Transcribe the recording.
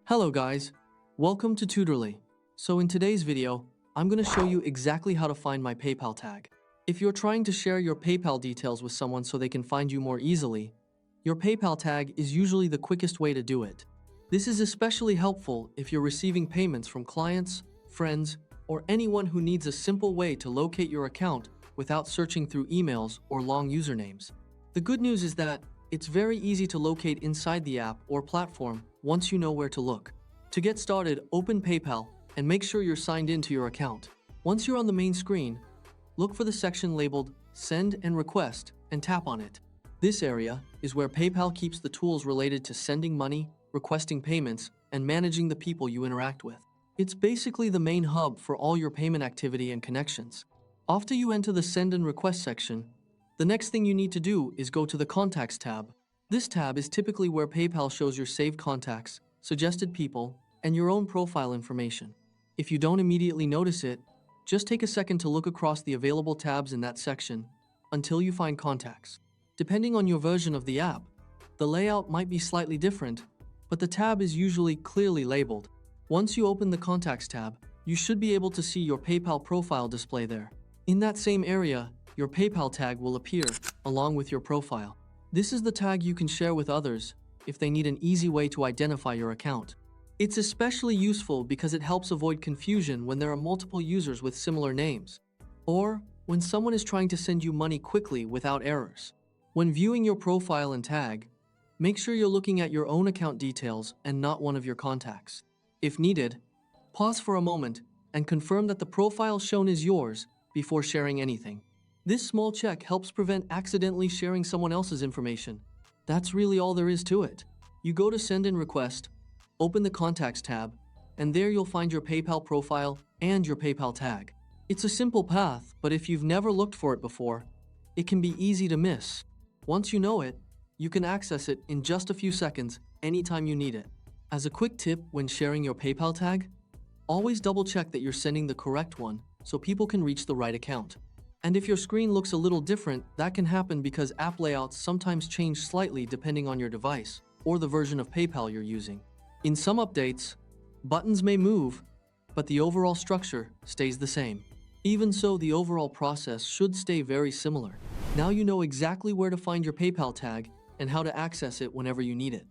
Hello guys, welcome to Tutorly. So in today's video, I'm going to show you exactly how to find my PayPal tag. If you're trying to share your PayPal details with someone so they can find you more easily, your PayPal tag is usually the quickest way to do it. This is especially helpful if you're receiving payments from clients, friends, or anyone who needs a simple way to locate your account without searching through emails or long usernames. The good news is that it's very easy to locate inside the app or platform once you know where to look. To get started, open PayPal and make sure you're signed in to your account. Once you're on the main screen, look for the section labeled Send and Request and tap on it. This area is where PayPal keeps the tools related to sending money, requesting payments, and managing the people you interact with. It's basically the main hub for all your payment activity and connections. After you enter the Send and Request section, the next thing you need to do is go to the Contacts tab. This tab is typically where PayPal shows your saved contacts, suggested people, and your own profile information. If you don't immediately notice it, just take a second to look across the available tabs in that section until you find Contacts. Depending on your version of the app, the layout might be slightly different, but the tab is usually clearly labeled. Once you open the Contacts tab, you should be able to see your PayPal profile display there. In that same area, your PayPal tag will appear along with your profile. This is the tag you can share with others if they need an easy way to identify your account. It's especially useful because it helps avoid confusion when there are multiple users with similar names, or when someone is trying to send you money quickly without errors. When viewing your profile and tag, make sure you're looking at your own account details and not one of your contacts. If needed, pause for a moment and confirm that the profile shown is yours before sharing anything. This small check helps prevent accidentally sharing someone else's information. That's really all there is to it. You go to Send and Request, open the Contacts tab, and there you'll find your PayPal profile and your PayPal tag. It's a simple path, but if you've never looked for it before, it can be easy to miss. Once you know it, you can access it in just a few seconds anytime you need it. As a quick tip when sharing your PayPal tag, always double check that you're sending the correct one so people can reach the right account. And if your screen looks a little different, that can happen because app layouts sometimes change slightly depending on your device or the version of PayPal you're using. In some updates, buttons may move, but the overall structure stays the same. Even so, the overall process should stay very similar. Now you know exactly where to find your PayPal tag and how to access it whenever you need it.